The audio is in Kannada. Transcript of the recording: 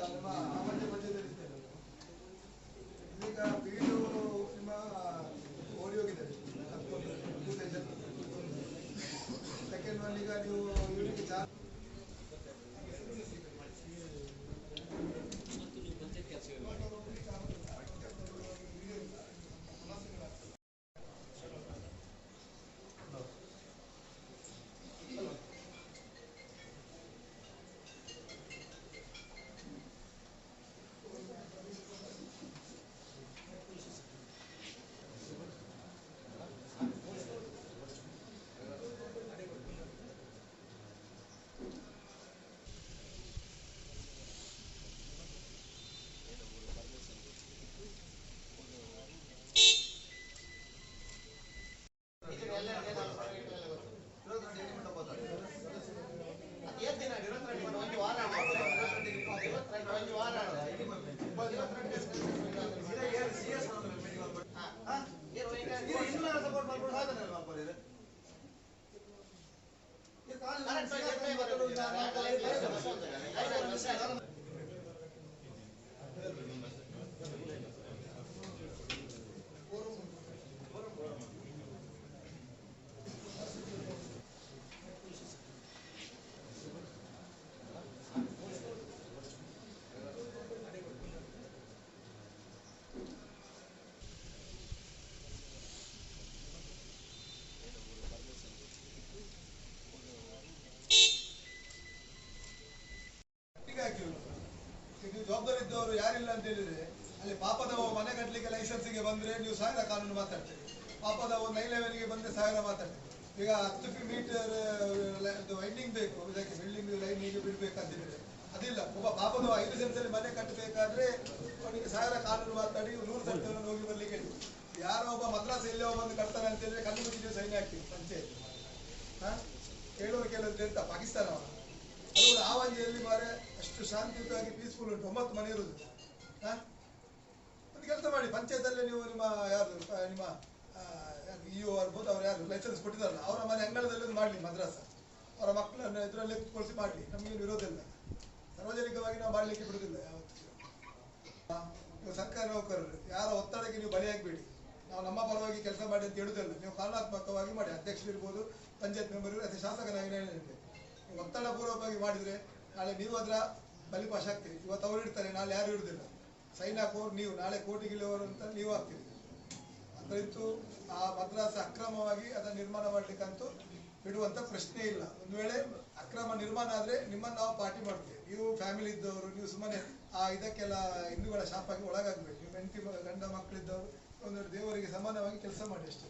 ನಿಮ್ಮ ಸಾಮಾನ್ಯ ಮಧ್ಯದಲ್ಲಿದ್ದೇನೆ ಈಗ ಬೀಡು ನಿಮ್ಮ ಓಡಿ ಹೋಗಿದ್ದಾರೆ ಸೆಕೆಂಡ್ ಒನ್ ಈಗ ನೀವು ಇವರಿಗೆ ನೀವು ಜವಾಬ್ದಾರಿ ಇದ್ದವರು ಯಾರಿಲ್ಲ ಅಂತ ಹೇಳಿದ್ರೆ ಅಲ್ಲಿ ಪಾಪದವ ಮನೆ ಕಟ್ಟಲಿಕ್ಕೆ ಲೈಸೆನ್ಸ್ಗೆ ಬಂದ್ರೆ ನೀವು 1000 ಕಾನೂನು ಮಾತಾಡ್ತೀರಿ. ಪಾಪದವ 911ಗೆ ಬಂದ್ರೆ 1000 ಮಾತಾಡ್ತೀರಿ. ಈಗ 10 ಮೀಟರ್ ವೈಂಡಿಂಗ್ ಬೇಕು, ಇದಕ್ಕೆ ಬಿಲ್ಡಿಂಗ್ ಲೈನಿಗೆ ಬಿಡ್ಬೇಕಂತ ಹೇಳಿದ್ರೆ ಅದಿಲ್ಲ. ಒಬ್ಬ ಪಾಪದವ 5 ಸೆಂಟ್ಸಲ್ಲಿ ಮನೆ ಕಟ್ಟಬೇಕಾದ್ರೆ ಅವನಿಗೆ 1000 ಕಾನೂನು ಮಾತಾಡಿ 100 ಸೆಂಟ್ಗಳನ್ನು ಹೋಗಿ ಬರ್ಲಿಕ್ಕೆ ಹೇಳಿ. ಯಾರೋ ಒಬ್ಬ ಮದ್ರಾಸ್ ಎಲ್ಲೋ ಬಂದು ಕಟ್ತಾನೆ ಅಂತ ಹೇಳಿದ್ರೆ ಕಣ್ಣು ಮುಚ್ಚಿದ್ರೆ ಸೈನ್ ಹಾಕ್ತೀವಿ ಪಂಚಾಯತ್. ಕೇಳೋರು ಎಂತ ಪಾಕಿಸ್ತಾನ ಅದು ಆವಂಜಿಯಲ್ಲಿ ಮಾರೆ ಅಷ್ಟು ಶಾಂತಿಯುತವಾಗಿ ಪೀಸ್ಫುಲ್ ಉಂಟು. 9 ಮನೆ ಇರುವುದು. ಒಂದು ಕೆಲಸ ಮಾಡಿ, ಪಂಚಾಯತಲ್ಲೇ ನೀವು ನಿಮ್ಮ ಯಾರು ನಿಮ್ಮ ಇಒ ಆಗ್ಬೋದು, ಅವ್ರು ಯಾರು ಲೈಸೆನ್ಸ್ ಕೊಟ್ಟಿದಾರಲ್ಲ ಅವರ ಮನೆ ಅಂಗಳದಲ್ಲಿ ಒಂದು ಮಾಡಲಿ ಮದ್ರಾಸ. ಅವರ ಮಕ್ಕಳನ್ನು ಇದರಲ್ಲಿ ಕೂರಿಸಿ ಮಾಡಲಿ, ನಮಗೇನು ವಿರೋಧ ಇಲ್ಲ. ಸಾರ್ವಜನಿಕವಾಗಿ ನಾವು ಮಾಡಲಿಕ್ಕೆ ಬಿಡುವುದಿಲ್ಲ ಯಾವತ್ತು. ನೀವು ಸರ್ಕಾರಿ ನೌಕರರು ಯಾರ ಒತ್ತಡಕ್ಕೆ ನೀವು ಬಲಿಯಾಗಬೇಡಿ. ನಾವು ನಮ್ಮ ಪರವಾಗಿ ಕೆಲಸ ಮಾಡಿ ಅಂತ ಹೇಳುವುದಿಲ್ಲ. ನೀವು ಕಾನೂನಾತ್ಮಕವಾಗಿ ಮಾಡಿ, ಅಧ್ಯಕ್ಷರಿರ್ಬೋದು, ಪಂಚಾಯತ್ ಮೆಂಬರ್ ಇರ್ಬೋದು, ಅಥವಾ ಶಾಸಕನಾಗಿ ಹೇಳಿದೆ. ಒತ್ತಡ ಪೂರ್ವಕವಾಗಿ ಮಾಡಿದ್ರೆ ನಾಳೆ ನೀವು ಅದರ ಬಲಿಪಾಶ ಆಗ್ತೀರಿ. ಇವತ್ತು ಅವ್ರು ಇಡ್ತಾರೆ, ನಾಳೆ ಯಾರು ಇಡುದಿಲ್ಲ. ಸೈನ್ ಹಾಕೋರು ನೀವು, ನಾಳೆ ಕೋಟಿಗಿಳಿಯವರು ಅಂತ ನೀವು ಆಗ್ತೀರಿ. ಅದರಿಂತೂ ಆ ಮದ್ರಾಸ ಅಕ್ರಮವಾಗಿ ಅದನ್ನು ನಿರ್ಮಾಣ ಮಾಡ್ಲಿಕ್ಕಂತೂ ಬಿಡುವಂತ ಪ್ರಶ್ನೆ ಇಲ್ಲ. ಒಂದು ವೇಳೆ ಅಕ್ರಮ ನಿರ್ಮಾಣ ಆದ್ರೆ ನಿಮ್ಮನ್ನು ನಾವು ಪಾರ್ಟಿ ಮಾಡ್ತೇವೆ. ನೀವು ಫ್ಯಾಮಿಲಿ ಇದ್ದವರು, ನೀವು ಸುಮ್ಮನೆ ಇದಕ್ಕೆಲ್ಲ ಹಿಂದೂಗಳ ಶಾಪಾಗಿ ಒಳಗಾಗ್ಬೇಕು. ನೀವು ಹೆಂಡತಿ ಗಂಡ ಮಕ್ಕಳಿದ್ದವರು ಒಂದು ದೇವರಿಗೆ ಸಮಾನವಾಗಿ ಕೆಲಸ ಮಾಡಿ ಅಷ್ಟೇ.